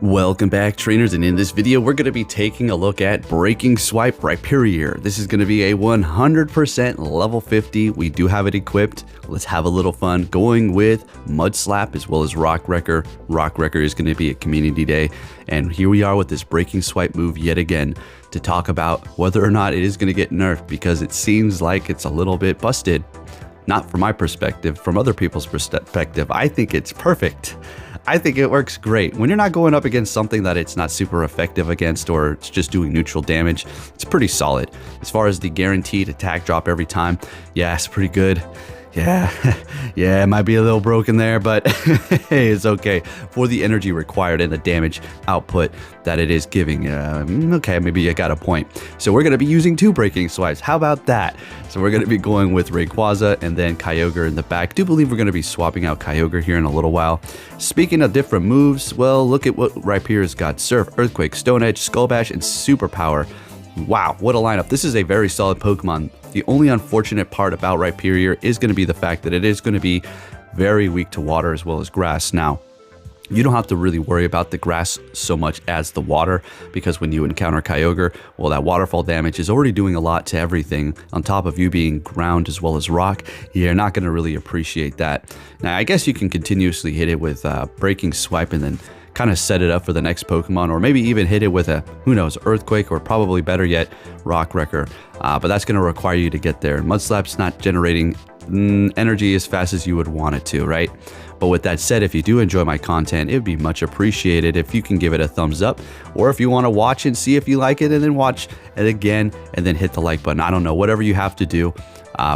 Welcome back, trainers, and in this video we're going to be taking a look at Breaking Swipe Rhyperior. This is going to be a 100% level 50. We do have it equipped. Let's have a little fun going with Mud Slap as well as Rock Wrecker. Rock Wrecker is going to be a community day, and here we are with this Breaking Swipe move yet again to talk about whether or not it is going to get nerfed, because it seems like it's a little bit busted. Not from my perspective, from other people's perspective. I think it's perfect. I think it works great. When you're not going up against something that it's not super effective against, or it's just doing neutral damage, it's pretty solid. As far as the guaranteed attack drop every time, yeah, it's pretty good. Yeah, it might be a little broken there, but hey, it's okay for the energy required and the damage output that it is giving. Okay, maybe I got a point. So we're going to be using 2 breaking swipes. How about that? So we're going to be going with Rayquaza and then Kyogre in the back. I do believe we're going to be swapping out Kyogre here in a little while. Speaking of different moves, well, look at what Rhyperior's got. Surf, Earthquake, Stone Edge, Skull Bash, and Super Power. Wow, what a lineup. This is a very solid Pokemon. The only unfortunate part about Rhyperior is going to be the fact that it is going to be very weak to water as well as grass. Now, you don't have to really worry about the grass so much as the water, because when you encounter Kyogre, well, that waterfall damage is already doing a lot to everything. On top of you being ground as well as rock, you're not going to really appreciate that. Now, I guess you can continuously hit it with Breaking Swipe and then kind of set it up for the next Pokemon, or maybe even hit it with a, who knows, Earthquake, or probably better yet, Rock Wrecker. But that's going to require you to get there. Mud Slap's not generating energy as fast as you would want it to, right? But with that said, if you do enjoy my content, it would be much appreciated if you can give it a thumbs up, or if you want to watch and see if you like it and then watch it again and then hit the like button. I don't know, whatever you have to do.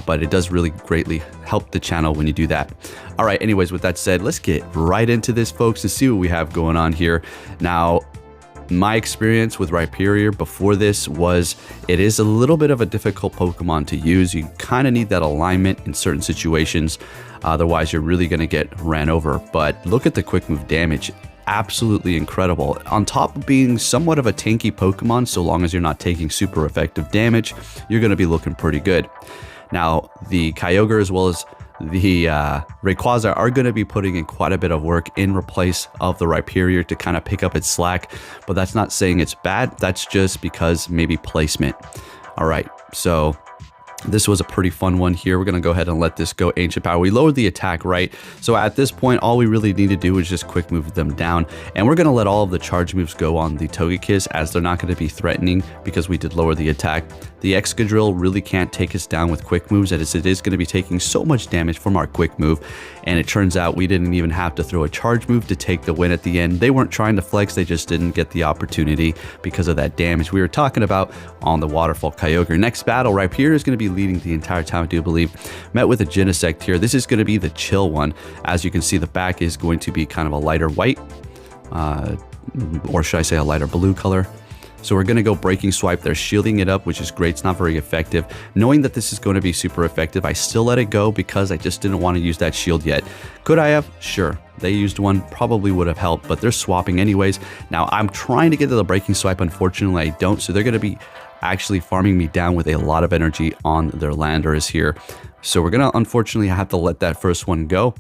But it does really greatly help the channel when you do that. All right, anyways, with that said, let's get right into this, folks, and see what we have going on here. Now, my experience with Rhyperior before this was, it is a little bit of a difficult Pokemon to use. You kind of need that alignment in certain situations. Otherwise, you're really going to get ran over. But look at the quick move damage. Absolutely incredible. On top of being somewhat of a tanky Pokemon, so long as you're not taking super effective damage, you're going to be looking pretty good. Now, the Kyogre as well as the Rayquaza are going to be putting in quite a bit of work in replace of the Rhyperior to kind of pick up its slack, but that's not saying it's bad. That's just because maybe placement. All right, so this was a pretty fun one here. We're going to go ahead and let this go Ancient Power. We lowered the attack, right? So at this point, all we really need to do is just quick move them down. And we're going to let all of the charge moves go on the Togekiss, as they're not going to be threatening because we did lower the attack. The Excadrill really can't take us down with quick moves, as it is going to be taking so much damage from our quick move. And it turns out we didn't even have to throw a charge move to take the win at the end. They weren't trying to flex, they just didn't get the opportunity because of that damage we were talking about on the Waterfall Kyogre. Next battle, Rhyperior is going to be leading the entire time, I do believe. Met with a Genesect here. This is going to be the chill one. As you can see, the back is going to be kind of a lighter white, or should I say a lighter blue color. So we're going to go Breaking Swipe. They're shielding it up, which is great. It's not very effective. Knowing that this is going to be super effective, I still let it go because I just didn't want to use that shield yet. Could I have? Sure. They used one, probably would have helped, but they're swapping anyways. Now, I'm trying to get to the Breaking Swipe. Unfortunately, I don't. So they're going to be actually farming me down with a lot of energy on their Landers here. So we're going to unfortunately have to let that first one go.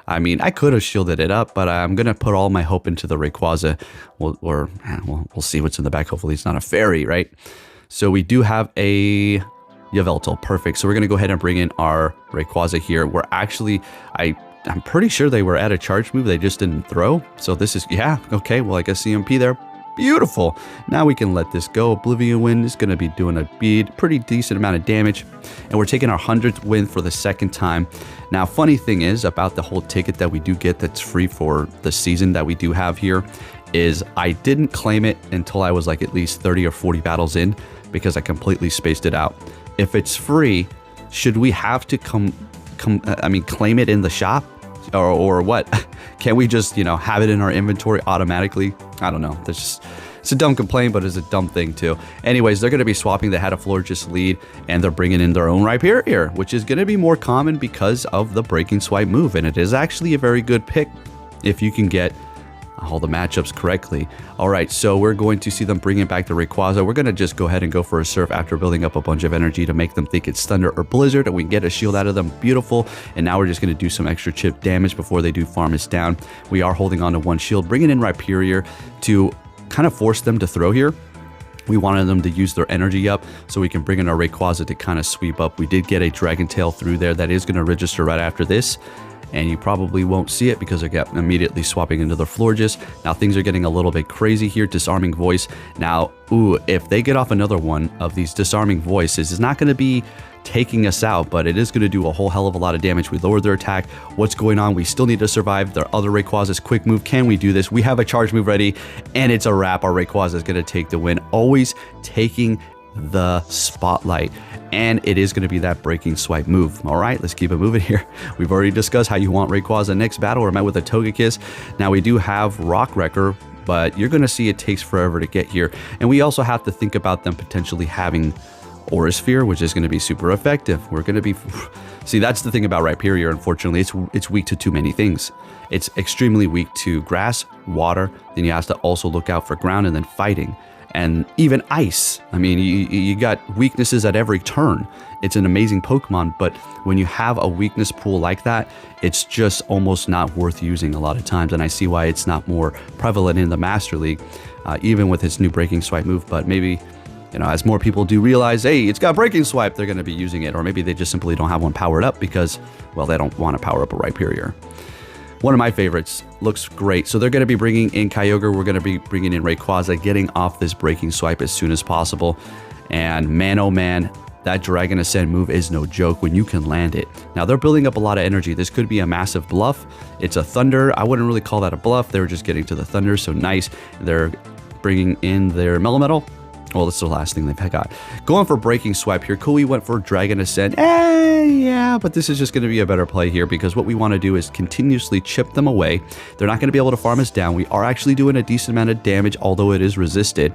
I mean, I could have shielded it up, but I'm going to put all my hope into the Rayquaza. We'll see what's in the back. Hopefully it's not a fairy, right? So we do have a Yveltal. Perfect. So we're going to go ahead and bring in our Rayquaza here. We're actually, I'm pretty sure they were at a charge move. They just didn't throw. So this is, yeah, okay. Well, I guess CMP there. Beautiful. Now we can let this go. Oblivion Wind is going to be doing a pretty decent amount of damage. And we're taking our 100th win for the second time. Now, funny thing is about the whole ticket that we do get that's free for the season that we do have here is I didn't claim it until I was like at least 30 or 40 battles in, because I completely spaced it out. If it's free, should we have to claim it in the shop? Or what? Can't we just, have it in our inventory automatically? I don't know. It's a dumb complaint, but it's a dumb thing too. Anyways, they're going to be swapping the Florges lead, and they're bringing in their own Rhyperior, which is going to be more common because of the Breaking Swipe move. And it is actually a very good pick if you can get all the matchups correctly. All right, so we're going to see them bringing back the Rayquaza. We're going to just go ahead and go for a Surf after building up a bunch of energy to make them think it's Thunder or Blizzard, and we can get a shield out of them. Beautiful. And now we're just going to do some extra chip damage before they do farm us down. We are holding on to one shield, bringing in Rhyperior to kind of force them to throw here. We wanted them to use their energy up so we can bring in our Rayquaza to kind of sweep up. We did get a Dragon Tail through there that is going to register right after this. And you probably won't see it because I got immediately swapping into the Florges. Now things are getting a little bit crazy here. Disarming Voice. Now, if they get off another one of these Disarming Voices, it's not going to be taking us out, but it is going to do a whole hell of a lot of damage. We lowered their attack. What's going on? We still need to survive. Their other Rayquaza's quick move. Can we do this? We have a charge move ready, and it's a wrap. Our Rayquaza is going to take the win. Always taking the spotlight. And it is going to be that breaking swipe move. All right, let's keep it moving here. We've already discussed how you want Rayquaza next battle. We're met with a Togekiss. Now we do have Rock Wrecker, but you're going to see it takes forever to get here. And we also have to think about them potentially having Aura Sphere, which is going to be super effective. We're going to be... See, that's the thing about Rhyperior, unfortunately. It's weak to too many things. It's extremely weak to grass, water, then you have to also look out for ground and then fighting. And even ice. I mean, you got weaknesses at every turn. It's an amazing Pokemon, but when you have a weakness pool like that, it's just almost not worth using a lot of times. And I see why it's not more prevalent in the Master League, even with its new Breaking Swipe move. But maybe, you know, as more people do realize, hey, it's got Breaking Swipe, they're going to be using it. Or maybe they just simply don't have one powered up because, well, they don't want to power up a Rhyperior. One of my favorites. Looks great. So they're going to be bringing in Kyogre. We're going to be bringing in Rayquaza, getting off this Breaking Swipe as soon as possible. And man, oh man, that Dragon Ascent move is no joke when you can land it. Now they're building up a lot of energy. This could be a massive bluff. It's a Thunder. I wouldn't really call that a bluff. They were just getting to the Thunder, so nice. They're bringing in their Melmetal. Well, that's the last thing they've got. Going for Breaking Swipe here. Kui went for Dragon Ascent. Yeah, but this is just going to be a better play here because what we want to do is continuously chip them away. They're not going to be able to farm us down. We are actually doing a decent amount of damage, although it is resisted.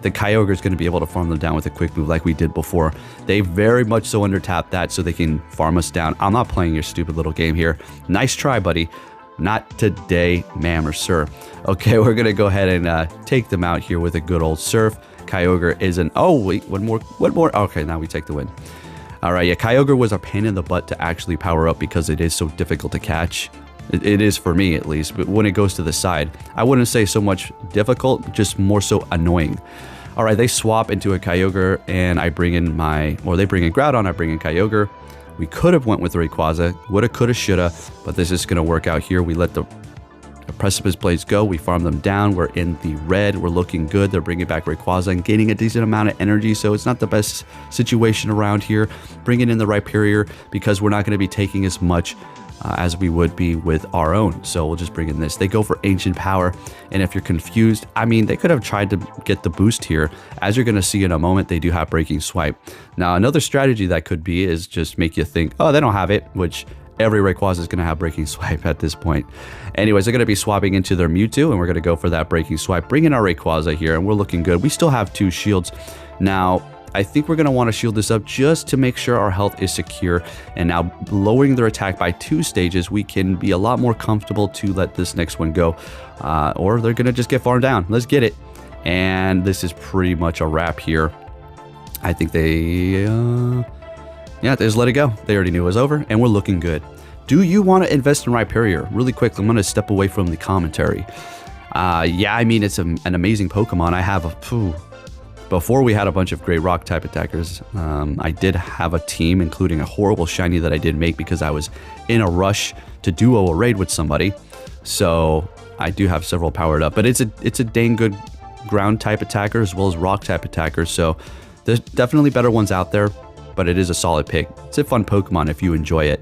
The Kyogre is going to be able to farm them down with a quick move like we did before. They very much so undertap that so they can farm us down. I'm not playing your stupid little game here. Nice try, buddy. Not today, ma'am or sir. Okay, we're going to go ahead and take them out here with a good old Surf. Kyogre is an... Oh, wait, one more. Okay, now we take the win. All right, yeah, Kyogre was a pain in the butt to actually power up because it is so difficult to catch. It is for me, at least. But when it goes to the side, I wouldn't say so much difficult, just more so annoying. All right, they swap into a Kyogre, and I bring in my... Or they bring in Groudon, I bring in Kyogre. We could have went with Rayquaza. Woulda, coulda, shoulda. But this is going to work out here. We let the Precipice Blades go. We farm them down. We're in the red. We're looking good. They're bringing back Rayquaza and gaining a decent amount of energy, so it's not the best situation around here. Bringing in the Rhyperior because we're not going to be taking as much as we would be with our own. So we'll just bring in this. They go for Ancient Power, and if you're confused, I mean, they could have tried to get the boost here. As you're going to see in a moment, they do have Breaking Swipe. Now, another strategy that could be is just make you think, oh, they don't have it, which... Every Rayquaza is going to have Breaking Swipe at this point. Anyways, they're going to be swapping into their Mewtwo, and we're going to go for that Breaking Swipe. Bring in our Rayquaza here, and we're looking good. We still have 2 shields. Now, I think we're going to want to shield this up just to make sure our health is secure. And now, lowering their attack by 2 stages, we can be a lot more comfortable to let this next one go. Or they're going to just get farmed down. Let's get it. And this is pretty much a wrap here. I think they... Yeah, they just let it go. They already knew it was over, and we're looking good. Do you want to invest in Rhyperior? Really quick, I'm going to step away from the commentary. Yeah, I mean, it's an amazing Pokemon. I have a... Before we had a bunch of great rock type attackers, I did have a team, including a horrible shiny that I did make because I was in a rush to duo a raid with somebody. So I do have several powered up, but it's a dang good ground type attacker as well as rock type attackers. So there's definitely better ones out there, but it is a solid pick. It's a fun Pokemon if you enjoy it.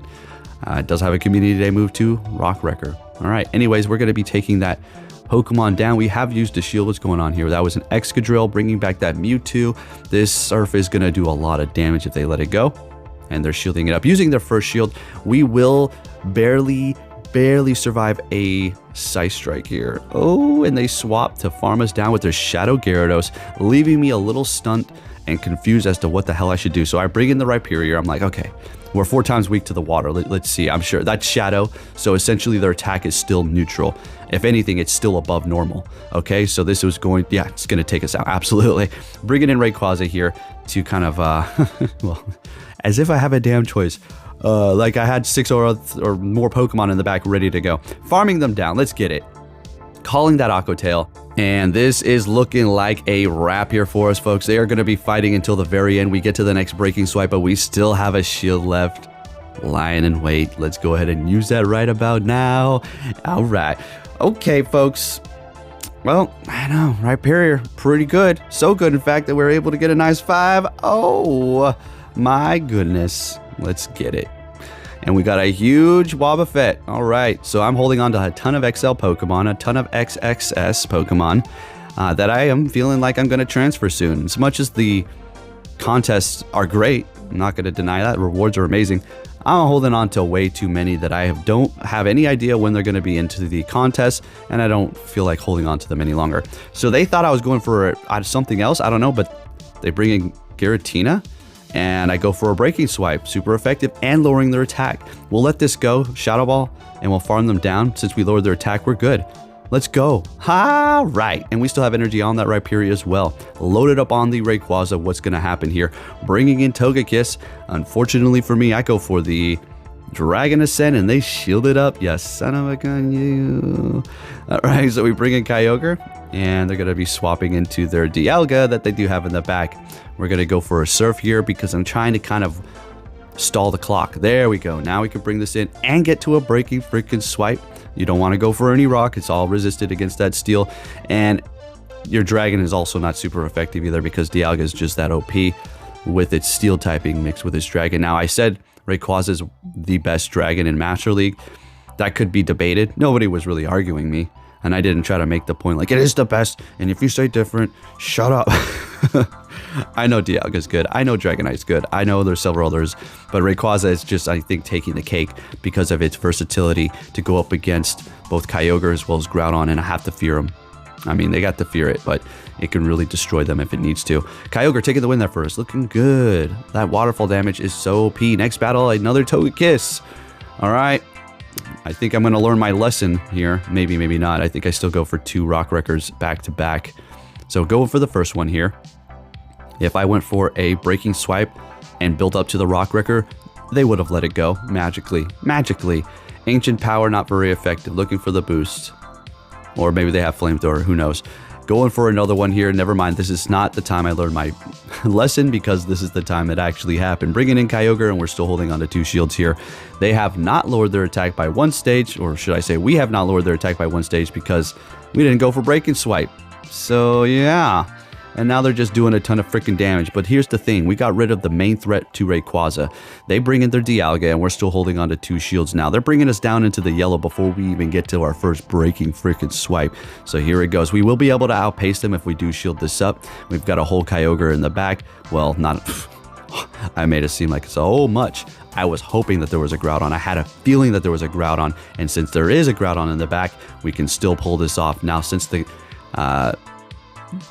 It does have a Community Day move too, Rock Wrecker. All right, anyways, we're going to be taking that Pokemon down. We have used a shield. What's going on here? That was an Excadrill, bringing back that Mewtwo. This Surf is going to do a lot of damage if they let it go. And they're shielding it up. Using their first shield, we will barely survive a Scythe Strike here. Oh, and they swap to farm us down with their Shadow Gyarados, leaving me a little stunned and confused as to what the hell I should do. So I bring in the Rhyperior. I'm like, okay, We're 4 times weak to the water. Let's see. I'm sure that's shadow. So essentially their attack is still neutral. If anything, it's still above normal. Okay, so this was going, yeah, it's going to take us out. Absolutely. Bringing in Rayquaza here to kind of, well, as if I have a damn choice. Like I had 6 or more Pokemon in the back ready to go. Farming them down. Let's get it. Calling that Aqua Tail. And this is looking like a wrap here for us, folks. They are going to be fighting until the very end. We get to the next breaking swipe, but we still have a shield left. Lying in wait. Let's go ahead and use that right about now. All right. Okay, folks. Well, I know, Rhyperior, pretty good. So good, in fact, that we were able to get a nice 5. Oh, my goodness. Let's get it. And we got a huge Wobbuffet. All right, so I'm holding on to a ton of XL Pokemon, a ton of XXS Pokemon that I am feeling like I'm going to transfer soon. As much as the contests are great, I'm not going to deny that. Rewards are amazing. I'm holding on to way too many that I don't have any idea when they're going to be into the contest, and I don't feel like holding on to them any longer. So they thought I was going for something else. I don't know, but they bring in Giratina. And I go for a breaking swipe, super effective and lowering their attack. We'll let this go, Shadow Ball, and we'll farm them down. Since we lowered their attack, we're good. Let's go. Ha! Right. And we still have energy on that Rhyperior as well. Loaded up on the Rayquaza. What's going to happen here? Bringing in Togekiss. Unfortunately for me, I go for the Dragon Ascent, and they shield it up. Yes, son of a gun, you. All right, so we bring in Kyogre, and they're going to be swapping into their Dialga that they do have in the back. We're going to go for a Surf here because I'm trying to kind of stall the clock. There we go. Now we can bring this in and get to a breaking freaking swipe. You don't want to go for any rock. It's all resisted against that steel. And your Dragon is also not super effective either because Dialga is just that OP with its steel typing mixed with its Dragon. Now, I said Rayquaza is the best Dragon in Master League. That could be debated. Nobody was really arguing me. And I didn't try to make the point like, it is the best. And if you say different, shut up. I know Dialga's good. I know Dragonite's good. I know there's several others. But Rayquaza is just, I think, taking the cake because of its versatility to go up against both Kyogre as well as Groudon. And I have to fear them. I mean, they got to fear it, but it can really destroy them if it needs to. Kyogre taking the win there first. Looking good. That waterfall damage is so OP. Next battle, another Togekiss. All right. I think I'm going to learn my lesson here. Maybe, maybe not. I think I still go for 2 Rock Wreckers back to back. So going for the first one here. If I went for a breaking swipe and built up to the Rock Wrecker, they would have let it go magically. Magically. Ancient Power, not very effective. Looking for the boost. Or maybe they have Flamethrower. Who knows? Going for another one here. Never mind. This is not the time I learned my lesson because this is the time it actually happened. Bringing in Kyogre, and we're still holding on to 2 shields here. They have not lowered their attack by 1 stage, or should I say we have not lowered their attack by 1 stage because we didn't go for breaking swipe. So yeah. And now they're just doing a ton of freaking damage. But here's the thing. We got rid of the main threat to Rayquaza. They bring in their Dialga, and we're still holding on to 2 shields now. They're bringing us down into the yellow before we even get to our first breaking freaking swipe. So here it goes. We will be able to outpace them if we do shield this up. We've got a whole Kyogre in the back. Well, not... I made it seem like so much. I was hoping that there was a Groudon. I had a feeling that there was a Groudon. And since there is a Groudon in the back, we can still pull this off. Now, since the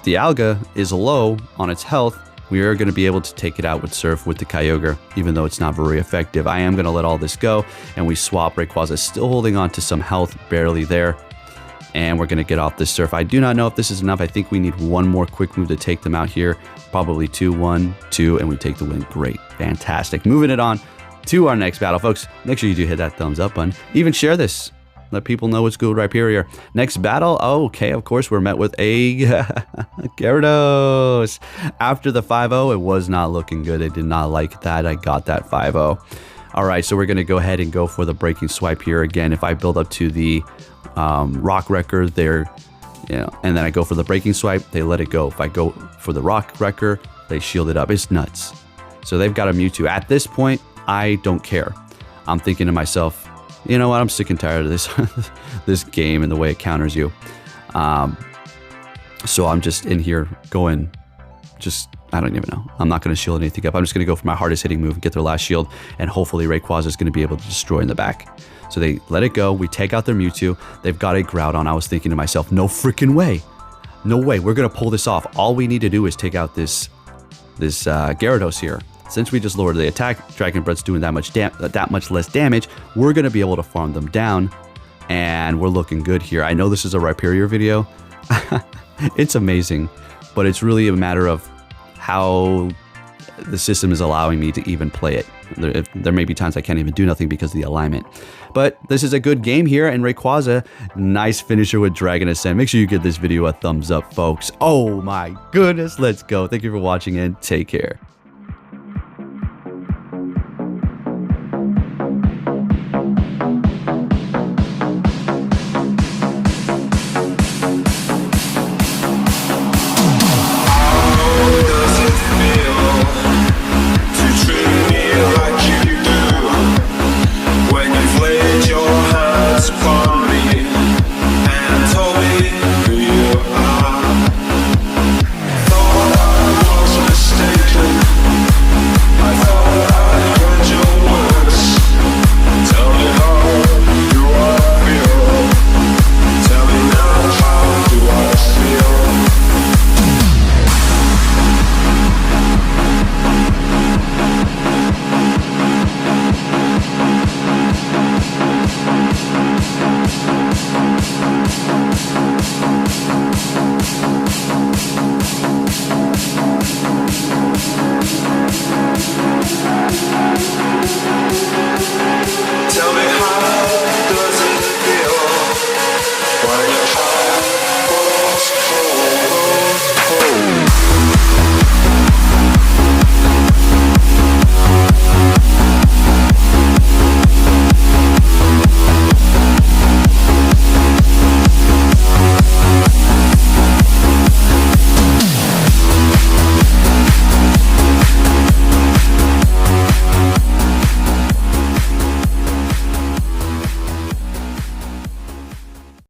Dialga is low on its health, we are going to be able to take it out with Surf with the Kyogre, even though it's not very effective. I am going to let all this go, and we swap. Rayquaza still holding on to some health, barely there, and we're going to get off this Surf. I do not know if this is enough. I think we need 1 more quick move to take them out here. Probably 2, 1, 2, and we take the win. Great. Fantastic. Moving it on to our next battle, folks. Make sure you do hit that thumbs up button. Even share this. Let people know what's good with Rhyperior. Next battle, okay, of course, we're met with a Gyarados. After the 5-0, it was not looking good. I did not like that. I got that 5-0. All right, so we're going to go ahead and go for the breaking swipe here. Again, if I build up to the Rock Wrecker, and then I go for the breaking swipe, they let it go. If I go for the Rock Wrecker, they shield it up. It's nuts. So they've got a Mewtwo. At this point, I don't care. I'm thinking to myself, you know what? I'm sick and tired of this this game and the way it counters you. So I'm just in here going, I don't even know. I'm not going to shield anything up. I'm just going to go for my hardest hitting move and get their last shield. And hopefully Rayquaza is going to be able to destroy in the back. So they let it go. We take out their Mewtwo. They've got a Groudon. I was thinking to myself, no freaking way. No way. We're going to pull this off. All we need to do is take out this Gyarados here. since we just lowered the attack, Dragon Breath's doing that much less damage, we're going to be able to farm them down, and we're looking good here. I know this is a Rhyperior video. It's amazing, but it's really a matter of how the system is allowing me to even play it. There may be times I can't even do nothing because of the alignment. But this is a good game here, and Rayquaza, nice finisher with Dragon Ascent. Make sure you give this video a thumbs up, folks. Oh my goodness, let's go. Thank you for watching, and take care.